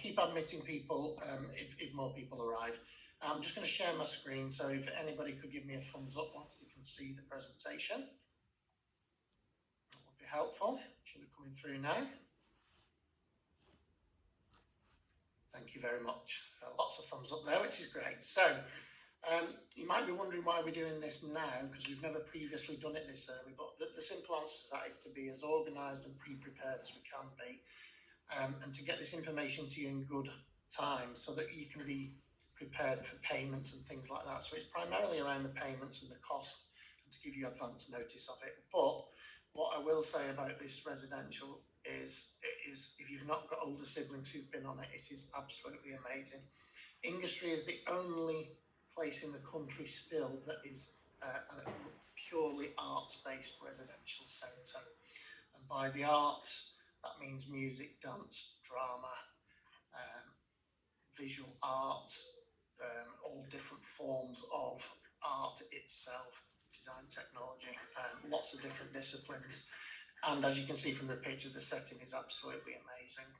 keep admitting people if more people arrive. I'm just going to share my screen, so if anybody could give me a thumbs up once they can see the presentation, that would be helpful. Should be coming through now. Thank you very much. Lots of thumbs up there, which is great. So you might be wondering why we're doing this now, because we've never previously done it this early, but the simple answer to that is to be as organised and pre-prepared as we can be, and to get this information to you in good time so that you can be prepared for payments and things like that. So it's primarily around the payments and the cost, and to give you advance notice of it. But what I will say about this residential is if you've not got older siblings who've been on it, it is absolutely amazing. Ingestre is the only place in the country still that is a purely arts-based residential centre. And by the arts, that means music, dance, drama, visual arts, all different forms of art itself, design, technology, lots of different disciplines. And as you can see from the picture, the setting is absolutely amazing.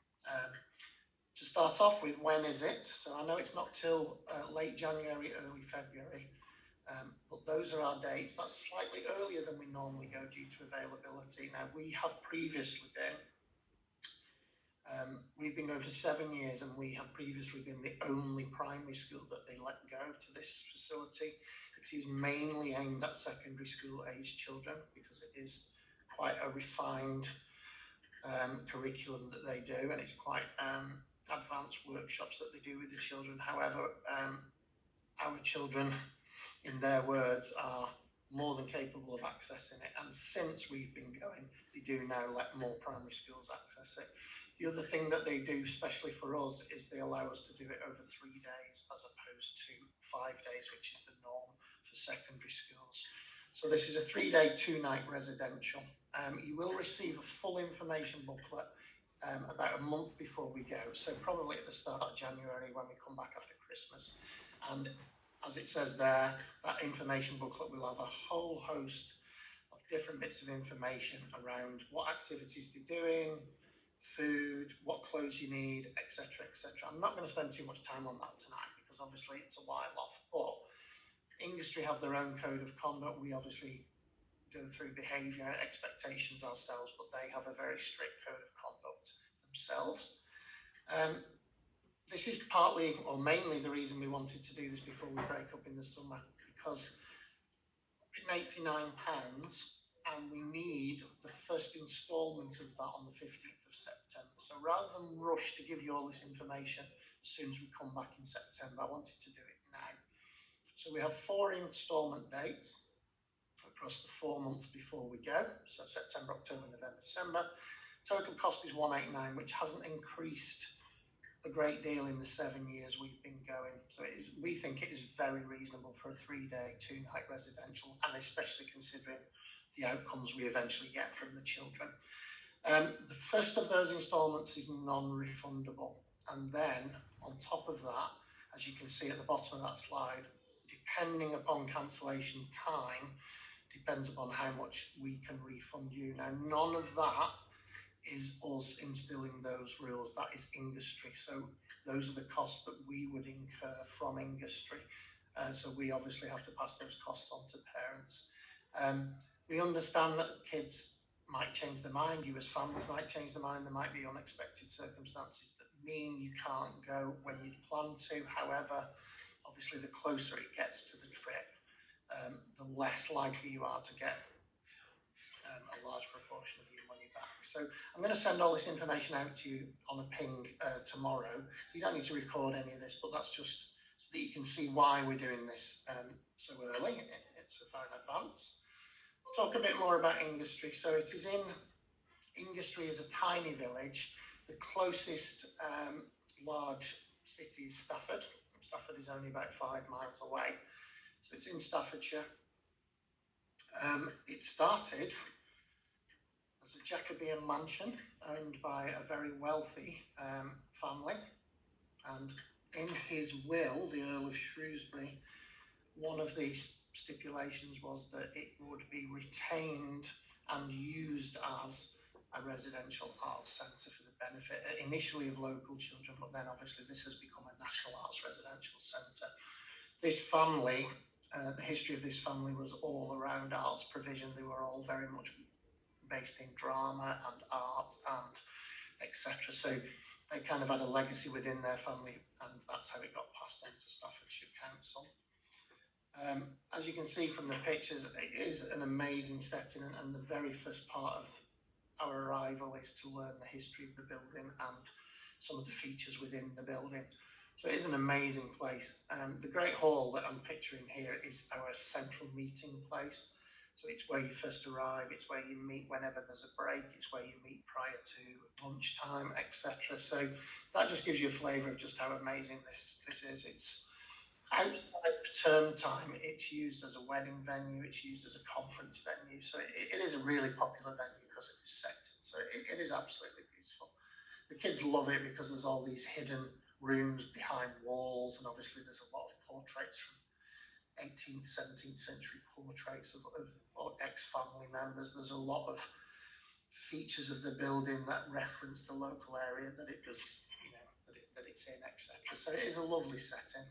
To start off with, when is it? So I know it's not till late January, early February, but those are our dates. That's slightly earlier than we normally go due to availability. Now, we have previously been, we've been going for 7 years, and we have previously been the only primary school that they let go to this facility. It is mainly aimed at secondary school age children because it is quite a refined curriculum that they do, and it's quite advanced workshops that they do with the children. However, our children, in their words, are more than capable of accessing it, and since we've been going, they do now let more primary schools access it. The other thing that they do, especially for us, is they allow us to do it over 3 days as opposed to 5 days, which is the norm for secondary schools. So this is a 3-day, 2-night residential. You will receive a full information booklet about a month before we go, so probably at the start of January when we come back after Christmas. And as it says there, that information booklet will have a whole host of different bits of information around what activities they're doing, food, what clothes you need, etc., etc. I'm not going to spend too much time on that tonight because obviously it's a while off, but Ingestre have their own code of conduct. We obviously go through behaviour expectations ourselves, but they have a very strict code of conduct themselves. This is partly or mainly the reason we wanted to do this before we break up in the summer, because £189, and we need the first instalment of that on the 15th of September. So rather than rush to give you all this information as soon as we come back in September, I wanted to do it now. So we have 4 instalment dates across the 4 months before we go. So September, October, November, December. Total cost is £189, which hasn't increased a great deal in the 7 years we've been going. So it is, we think it is very reasonable for a 3-day, 2-night residential, and especially considering the outcomes we eventually get from the children. The first of those instalments is non-refundable. And then on top of that, as you can see at the bottom of that slide, depending upon cancellation time, depends upon how much we can refund you. Now, none of that is us instilling those rules. That is Ingestre. So those are the costs that we would incur from Ingestre. So we obviously have to pass those costs on to parents. We understand that kids might change their mind, you as families might change their mind, there might be unexpected circumstances that mean you can't go when you plan to. However, obviously the closer it gets to the trip, the less likely you are to get a large proportion of your money back. So I'm going to send all this information out to you on a ping tomorrow, so you don't need to record any of this, but that's just so that you can see why we're doing this so early, so far in advance. Let's talk a bit more about Ingestre. So it is Ingestre is a tiny village. The closest large city is Stafford. Stafford is only about 5 miles away. So it's in Staffordshire. It started as a Jacobean mansion owned by a very wealthy family. And in his will, the Earl of Shrewsbury, one of these stipulations was that it would be retained and used as a residential arts centre for the benefit initially of local children, but then obviously this has become a National Arts Residential Centre. This family, the history of this family was all around arts provision. They were all very much based in drama and art and etc. So they kind of had a legacy within their family, and that's how it got passed on to Staffordshire Council. As you can see from the pictures, it is an amazing setting, and the very first part of our arrival is to learn the history of the building and some of the features within the building. So it is an amazing place. The Great Hall that I'm picturing here is our central meeting place. So it's where you first arrive, it's where you meet whenever there's a break, it's where you meet prior to lunchtime, etc. So that just gives you a flavour of just how amazing this is. It's outside of term time, it's used as a wedding venue, it's used as a conference venue. So it is a really popular venue because it is set. So it is absolutely beautiful. The kids love it because there's all these hidden rooms behind walls, and obviously there's a lot of portraits from 18th, 17th century portraits of ex-family members. There's a lot of features of the building that reference the local area that it does, that it's in, etc. So it is a lovely setting.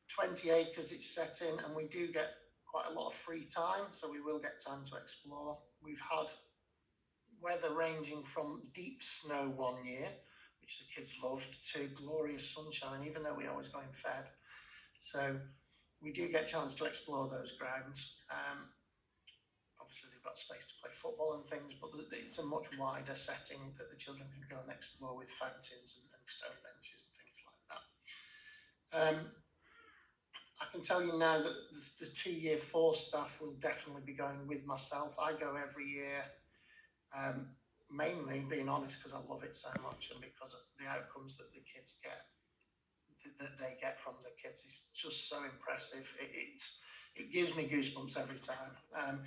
20 acres it's set in, and we do get quite a lot of free time, so we will get time to explore. We've had weather ranging from deep snow one year, which the kids loved, to glorious sunshine, even though we always go in Feb. So we do get a chance to explore those grounds. Obviously they've got space to play football and things, but it's a much wider setting that the children can go and explore with fountains and stone benches and things like that. I can tell you now that the 2 Year 4 staff will definitely be going with myself. I go every year, mainly, being honest, because I love it so much, and because of the outcomes that the kids get, that they get from the kids is just so impressive. It gives me goosebumps every time.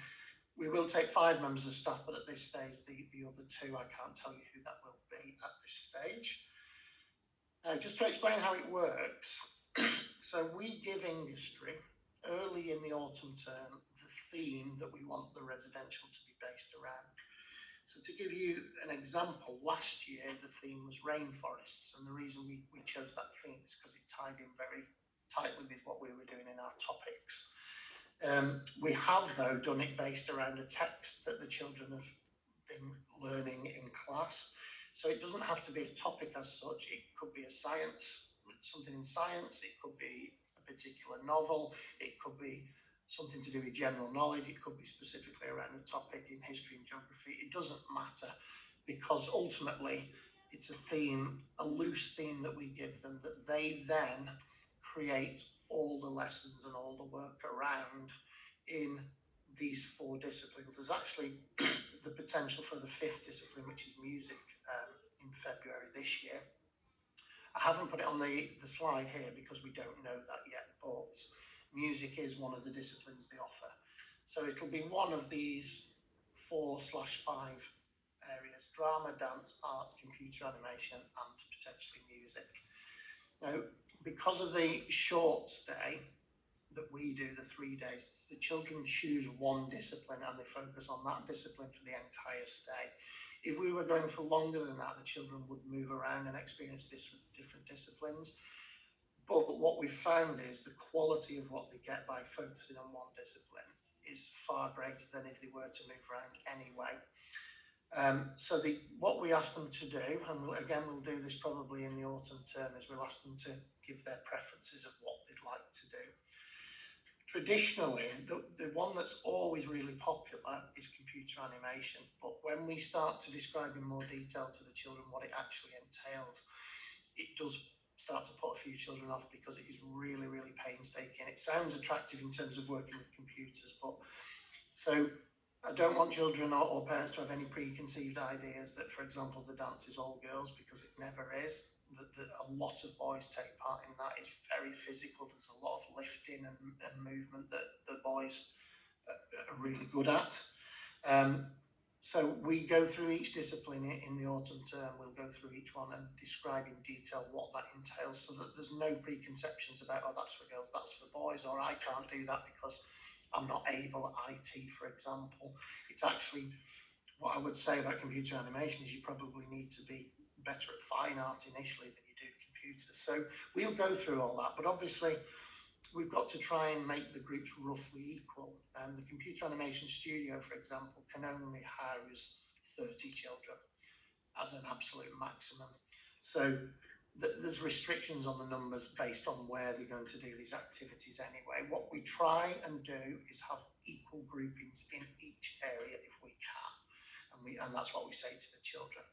We will take 5 members of staff, but at this stage, the other 2, I can't tell you who that will be at this stage. Just to explain how it works, so we give Ingestre early in the autumn term the theme that we want the residential to be based around. So to give you an example, last year the theme was rainforests, and the reason we chose that theme is because it tied in very tightly with what we were doing in our topics. We have, though, done it based around a text that the children have been learning in class. So it doesn't have to be a topic as such. It could be something in science, it could be a particular novel, it could be something to do with general knowledge, it could be specifically around a topic in history and geography. It doesn't matter, because ultimately it's a theme, a loose theme that we give them, that they then create all the lessons and all the work around in these 4 disciplines. There's actually the potential for the 5th discipline, which is music, in February this year. I haven't put it on the slide here because we don't know that yet, but music is one of the disciplines they offer. So it'll be one of these 4/5 areas: drama, dance, art, computer animation, and potentially music. Now, because of the short stay that we do, the 3 days, the children choose one discipline and they focus on that discipline for the entire stay. If we were going for longer than that, the children would move around and experience different disciplines. But what we've found is the quality of what they get by focusing on one discipline is far greater than if they were to move around anyway. So what we ask them to do, and we'll do this probably in the autumn term, is we'll ask them to give their preferences of what they'd like to do. Traditionally, the one that's always really popular is computer animation, but when we start to describe in more detail to the children what it actually entails, it does start to put a few children off because it is really, really painstaking. It sounds attractive in terms of working with computers, but so I don't want children or parents to have any preconceived ideas that, for example, the dance is all girls, because it never is. A lot of boys take part in that. It's very physical. There's a lot of lifting and movement that the boys are really good at. So we go through each discipline in the autumn term. We'll go through each one and describe in detail what that entails, so that there's no preconceptions about, oh, that's for girls, that's for boys, or I can't do that because I'm not able at IT, for example. It's actually what I would say about computer animation is you probably need to be better at fine art initially than you do computers. So we'll go through all that, but obviously we've got to try and make the groups roughly equal. The computer animation studio, for example, can only house 30 children as an absolute maximum. So there's restrictions on the numbers based on where they're going to do these activities anyway. What we try and do is have equal groupings in each area if we can. And that's what we say to the children.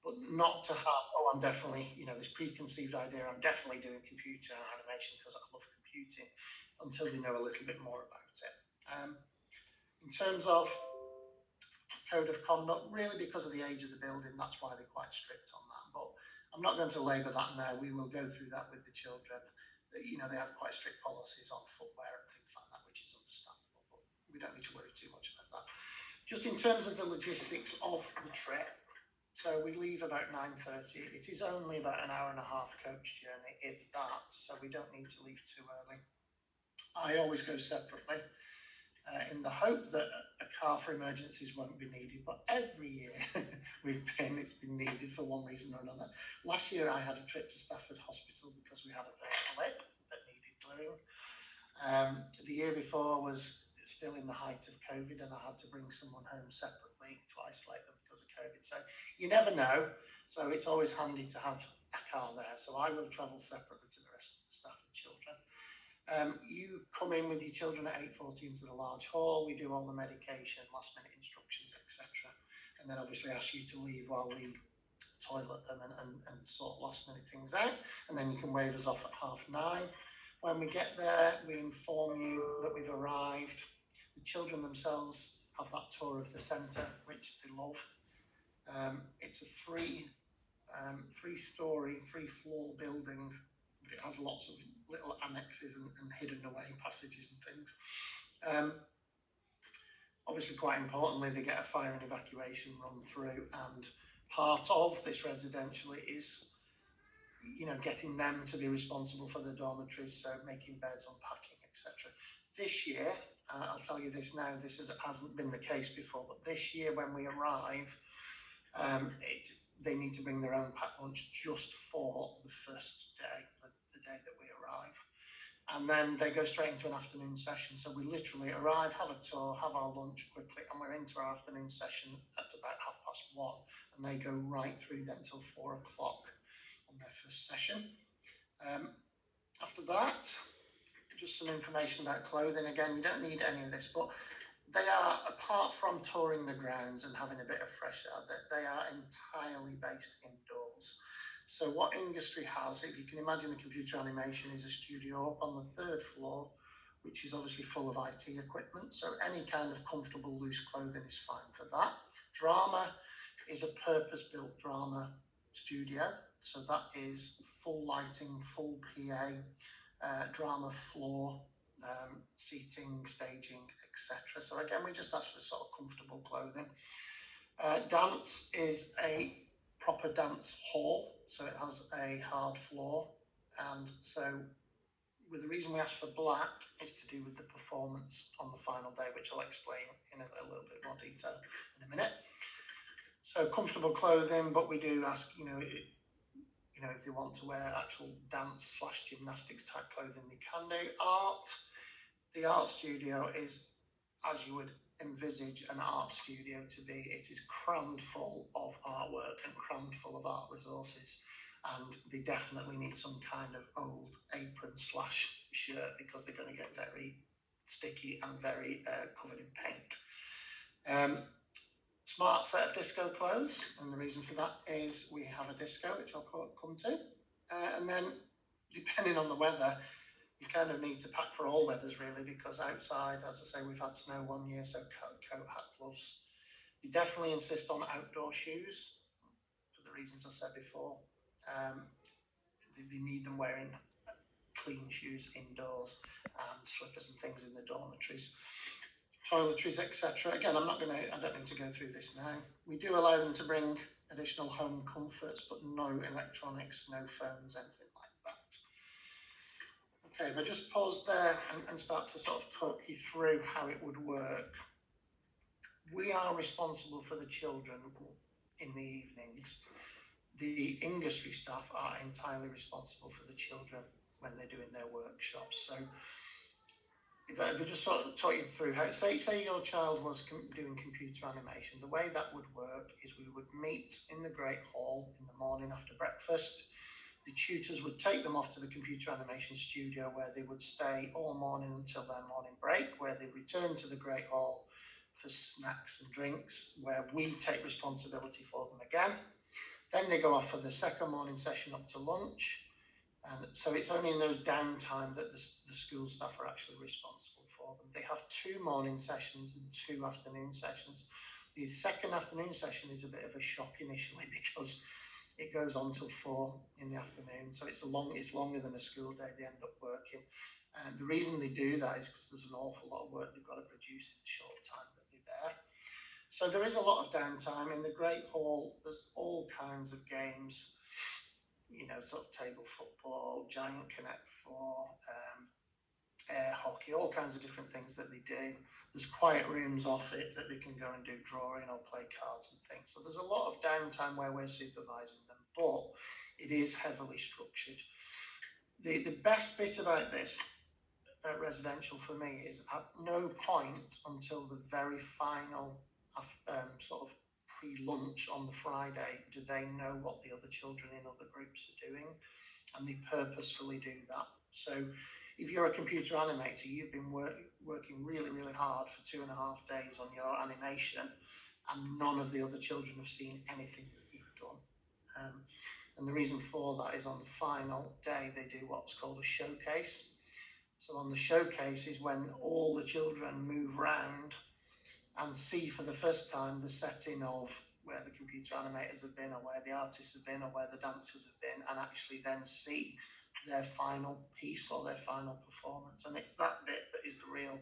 But not to have, oh, I'm definitely, this preconceived idea, I'm definitely doing computer animation because I love computing, until they know a little bit more about it. In terms of code of conduct, really because of the age of the building, that's why they're quite strict on that. But I'm not going to labour that now. We will go through that with the children. They have quite strict policies on footwear and things like that, which is understandable, but we don't need to worry too much about that. Just in terms of the logistics of the trip, so we leave about 9:30. It is only about an hour and a half coach journey, if that, so we don't need to leave too early. I always go separately in the hope that a car for emergencies won't be needed, but every year it's been needed for one reason or another. Last year I had a trip to Stafford Hospital because we had a burst lip that needed gluing. The year before was still in the height of COVID and I had to bring someone home separately to isolate them because of COVID. So you never know. So it's always handy to have a car there. So I will travel separately to the rest of the staff and children. You come in with your children at 8:40 into the large hall. We do all the medication, last minute instructions, etc. And then obviously ask you to leave while we toilet them and sort last minute things out. And then you can wave us off at 9:30. When we get there, we inform you that we've arrived. The children themselves have that tour of the centre, which they love. It's a three-storey, three-floor building. It has lots of little annexes and hidden away passages and things. Obviously, quite importantly, they get a fire and evacuation run through, and part of this residentially is, getting them to be responsible for the dormitories, so making beds, unpacking, etc. This year, I'll tell you this now, this hasn't been the case before, but this year when we arrive, they need to bring their own packed lunch just for the first day, the day that we arrive. And then they go straight into an afternoon session. So we literally arrive, have a tour, have our lunch quickly, and we're into our afternoon session at about 1:30. And they go right through then till 4 o'clock on their first session. After that, just some information about clothing. Again, you don't need any of this, but they are, apart from touring the grounds and having a bit of fresh air, they are entirely based indoors. So what Ingestre has, if you can imagine the computer animation, is a studio up on the 3rd floor, which is obviously full of IT equipment. So any kind of comfortable loose clothing is fine for that. Drama is a purpose-built drama studio. So that is full lighting, full PA, drama floor, seating, staging, etc. So again, we just ask for sort of comfortable clothing. Dance is a proper dance hall, so it has a hard floor, and so the reason we ask for black is to do with the performance on the final day, which I'll explain in a little bit more detail in a minute. So comfortable clothing, but we do ask, if they want to wear actual dance / gymnastics type clothing, they can do. Art. The art studio is, as you would envisage an art studio to be. It is crammed full of artwork and crammed full of art resources, and they definitely need some kind of old apron / shirt because they're going to get very sticky and very covered in paint. Smart set of disco clothes, and the reason for that is we have a disco, which I'll come to, and then depending on the weather, you kind of need to pack for all weathers really, because outside, as I say, we've had snow one year, so coat, hat, gloves. They definitely insist on outdoor shoes for the reasons I said before. They need them wearing clean shoes indoors and slippers and things in the dormitories. Toiletries, etc. Again, I don't need to go through this now. We do allow them to bring additional home comforts, but no electronics, no phones, anything like that. Okay, if I just pause there and start to sort of talk you through how it would work. we are responsible for the children in the evenings. The industry staff are entirely responsible for the children when they're doing their workshops. So if I just sort of talk you through how, say your child was doing computer animation, the way that would work is we would meet in the Great Hall in the morning after breakfast. The tutors would take them off to the computer animation studio where they would stay all morning until their morning break, where they return to the Great Hall for snacks and drinks, where we take responsibility for them again. Then they go off for the second morning session up to lunch. And so it's only in those downtime that the school staff are actually responsible for them. They have 2 morning sessions and 2 afternoon sessions. The second afternoon session is a bit of a shock initially because it goes on till 4 in the afternoon. So it's longer than a school day. They end up working. And the reason they do that is because there's an awful lot of work they've got to produce in the short time that they're there. So there is a lot of downtime. In the Great Hall, there's all kinds of games, sort of table football, giant connect 4, air hockey, all kinds of different things that they do. There's quiet rooms off it that they can go and do drawing or play cards and things. So there's a lot of downtime where we're supervising them, but it is heavily structured. The best bit about this residential for me is at no point until the very final sort of pre-lunch on the Friday do they know what the other children in other groups are doing, and they purposefully do that. So if you're a computer animator, you've been working really, really hard for 2.5 days on your animation, and none of the other children have seen anything that you've done. And the reason for that is on the final day, they do what's called a showcase. So on the showcase is when all the children move round and see for the first time the setting of where the computer animators have been, or where the artists have been, or where the dancers have been, and actually then see their final piece or their final performance. And it's that bit that is the real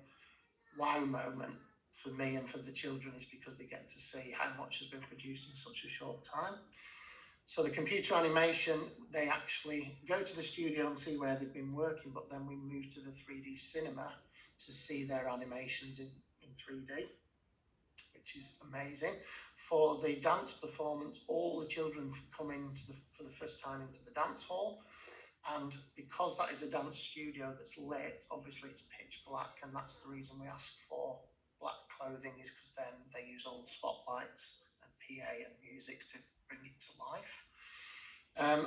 wow moment for me and for the children, is because they get to see how much has been produced in such a short time. So the computer animation, they actually go to the studio and see where they've been working, but then we move to the 3D cinema to see their animations in 3D, which is amazing. For the dance performance, all the children come for the first time into the dance hall. And because that is a dance studio that's lit, obviously it's pitch black, and that's the reason we ask for black clothing, is because then they use all the spotlights and PA and music to bring it to life.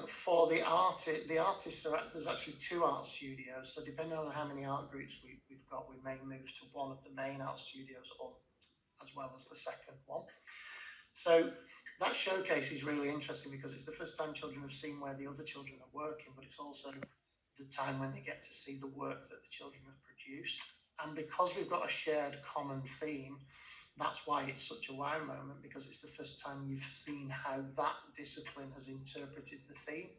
For the artists, there's actually 2 art studios, so depending on how many art groups we've got, we may move to one of the main art studios, or as well as the second one. So that showcase is really interesting because it's the first time children have seen where the other children are working, but it's also the time when they get to see the work that the children have produced. And because we've got a shared common theme, that's why it's such a wow moment, because it's the first time you've seen how that discipline has interpreted the theme.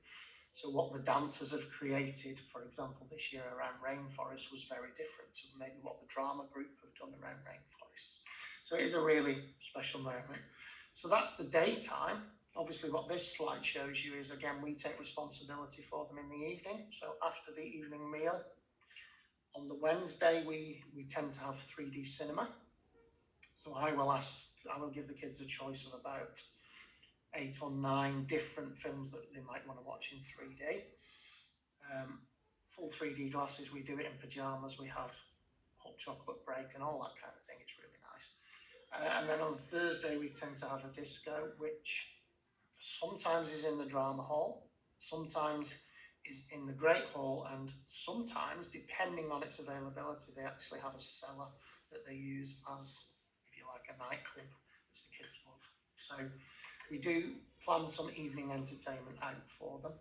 So what the dancers have created, for example, this year around rainforests, was very different to maybe what the drama group have done around rainforests. So it is a really special moment. So that's the daytime. Obviously what this slide shows you is, again, we take responsibility for them in the evening. So after the evening meal, on the Wednesday, we tend to have 3D cinema. So I will give the kids a choice of about 8 or 9 different films that they might want to watch in 3D. Full 3D glasses, we do it in pajamas, we have hot chocolate break and all that kind of thing. It's really nice. And then on Thursday, we tend to have a disco, which sometimes is in the drama hall, sometimes is in the Great Hall, and sometimes, depending on its availability, they actually have a cellar that they use as, if you like, a nightclub, which the kids love. So we do plan some evening entertainment out for them.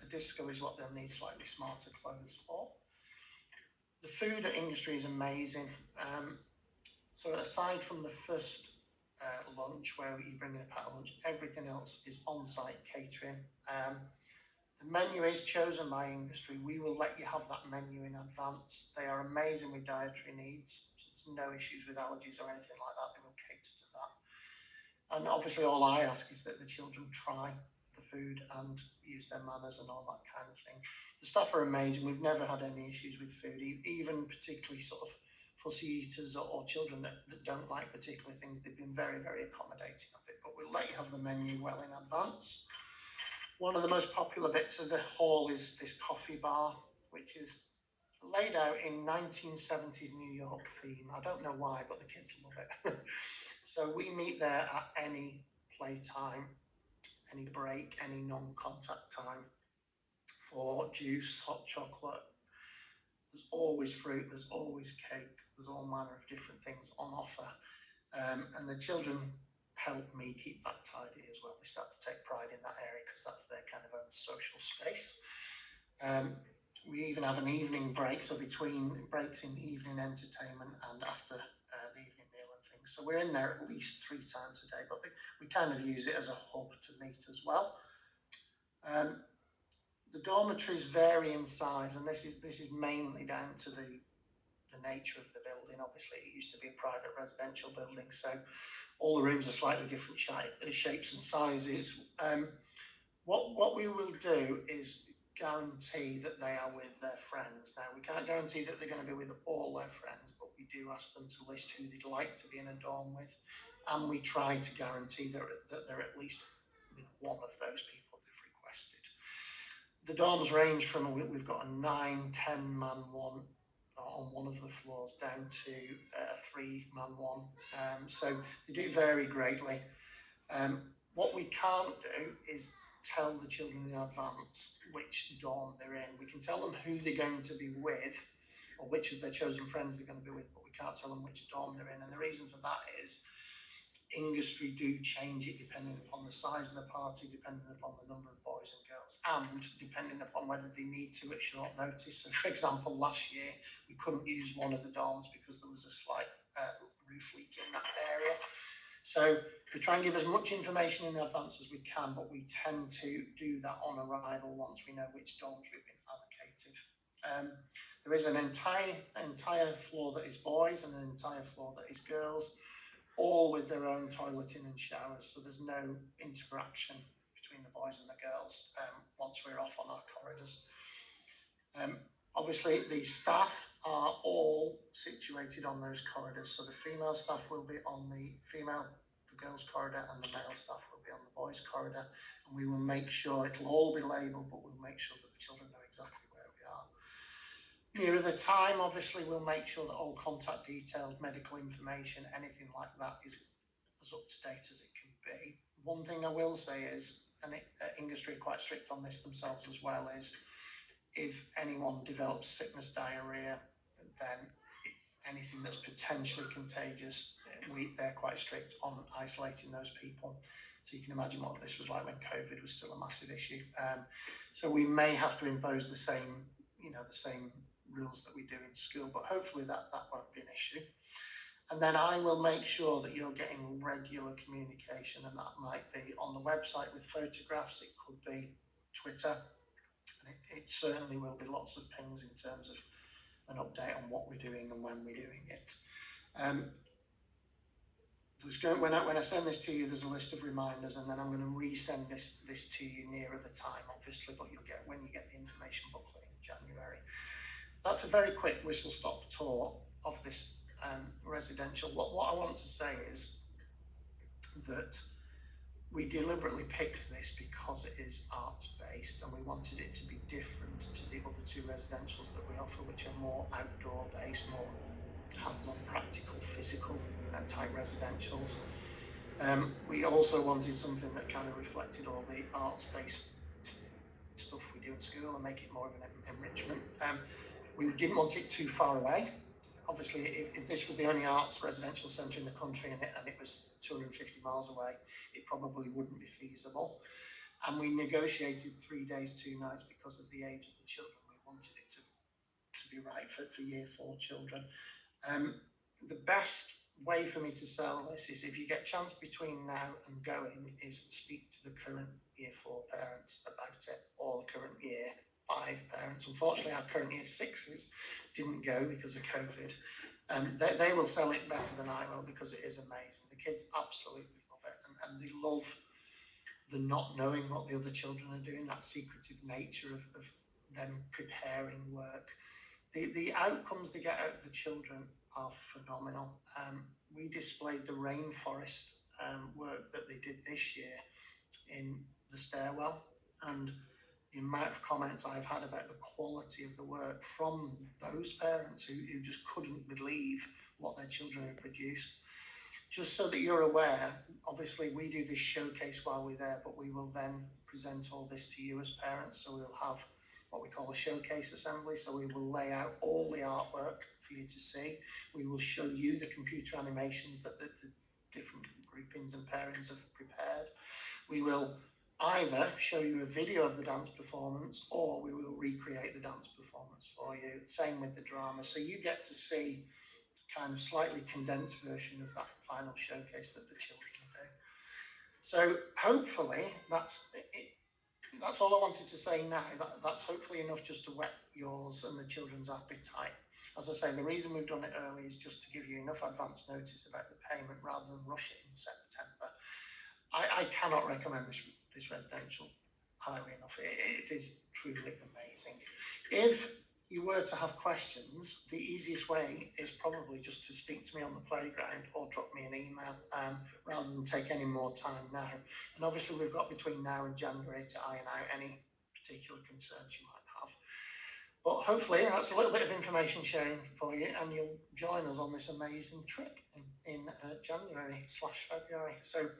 The disco is what they'll need slightly smarter clothes for. The food at Ingestre is amazing. So aside from the first lunch, where you bring in a packed lunch, everything else is on-site catering. The menu is chosen by Ingestre. We will let you have that menu in advance. They are amazing with dietary needs. So there's no issues with allergies or anything like that. They will cater to that. And obviously all I ask is that the children try the food and use their manners and all that kind of thing. The staff are amazing. We've never had any issues with food, even particularly sort of fussy eaters or children that don't like particular things, they've been very, very accommodating of it. But we'll let you have the menu well in advance. One of the most popular bits of the hall is this coffee bar, which is laid out in 1970s New York theme. I don't know why, but the kids love it. So we meet there at any playtime, any break, any non-contact time for juice, hot chocolate. There's always fruit, there's always cake, there's all manner of different things on offer. And the children help me keep that tidy as well. They start to take pride in that area because that's their kind of own social space. We even have an evening break, so between breaks in the evening entertainment and after the evening meal and things. So we're in there at least 3 times a day, but we kind of use it as a hub to meet as well. The dormitories vary in size, and this is mainly down to the nature of the building. Obviously, it used to be a private residential building, so all the rooms are slightly different shapes and sizes. What we will do is guarantee that they are with their friends. Now, we can't guarantee that they're going to be with all their friends, but we do ask them to list who they'd like to be in a dorm with, and we try to guarantee that they're at least with one of those people they've requested. The dorms range from, we've got a 9-10 man one on one of the floors down to a 3-man one. So they do vary greatly. What we can't do is tell the children in advance which dorm they're in. We can tell them who they're going to be with or which of their chosen friends they're going to be with, but we can't tell them which dorm they're in. And the reason for that is Ingestre do change it depending upon the size of the party, depending upon the number of boys and girls, and depending upon whether they need to at short notice. So, for example, last year we couldn't use one of the dorms because there was a slight roof leak in that area. So we try and give as much information in advance as we can, but we tend to do that on arrival once we know which dorms we've been allocated. There is an entire floor that is boys and an entire floor that is girls, all with their own toileting and showers, so there's no interaction between the boys and the girls once we're off on our corridors. Obviously, the staff are all situated on those corridors, so the female staff will be on the girls' corridor, and the male staff will be on the boys' corridor, and we will make sure, it'll all be labelled, but we'll make sure that the children know exactly where we are. Nearer the time, obviously, we'll make sure that all contact details, medical information, anything like that is as up to date as it can be. One thing I will say is, and Ingestre are quite strict on this themselves as well, is if anyone develops sickness, diarrhoea, then anything that's potentially contagious, they're quite strict on isolating those people. So you can imagine what this was like when COVID was still a massive issue. So we may have to impose the same rules that we do in school, but hopefully that won't be an issue. And then I will make sure that you're getting regular communication, and that might be on the website with photographs, it could be Twitter, and it certainly will be lots of pings in terms of an update on what we're doing and when we're doing it. When I send this to you, there's a list of reminders, and then I'm going to resend this to you nearer the time, obviously, but you'll get when you get the information booklet in January. That's a very quick whistle-stop tour of this residential. What I want to say is that we deliberately picked this because it is arts-based, and we wanted it to be different to the other 2 residentials that we offer, which are more outdoor-based, more hands-on, practical, physical type residentials. We also wanted something that kind of reflected all the arts-based stuff we do in school and make it more of an enrichment. We didn't want it too far away. Obviously, if this was the only arts residential centre in the country and it was 250 miles away, it probably wouldn't be feasible. And we negotiated 3 days, 2 nights because of the age of the children. We wanted it to be right for year 4 children. The best way for me to sell this is, if you get a chance between now and going, is speak to the current year 4 parents about it, or the current year 5 parents. Unfortunately, our current year 6s didn't go because of COVID. They will sell it better than I will because it is amazing. The kids absolutely love it, and they love the not knowing what the other children are doing, that secretive nature of them preparing work. The outcomes they get out of the children are phenomenal. We displayed the rainforest work that they did this year in the stairwell, and the amount of comments I've had about the quality of the work from those parents who just couldn't believe what their children had produced. Just so that you're aware, obviously we do this showcase while we're there, but we will then present all this to you as parents. So we'll have what we call a showcase assembly. So we will lay out all the artwork for you to see. We will show you the computer animations that the different groupings and pairings have prepared. We will either show you a video of the dance performance, or we will recreate the dance performance for you. Same with the drama. So you get to see kind of slightly condensed version of that final showcase that the children do. So hopefully that's it. That's all I wanted to say now. That's hopefully enough just to whet yours and the children's appetite. As I say, the reason we've done it early is just to give you enough advance notice about the payment rather than rush it in September. I cannot recommend this residential highly enough. It is truly amazing. If you were to have questions, the easiest way is probably just to speak to me on the playground or drop me an email rather than take any more time now. And obviously we've got between now and January to iron out any particular concerns you might have. But hopefully that's a little bit of information sharing for you, and you'll join us on this amazing trip in January/February. So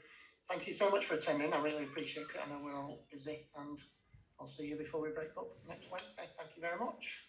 thank you so much for attending. I really appreciate it. I know we're all busy, and I'll see you before we break up next Wednesday. Thank you very much.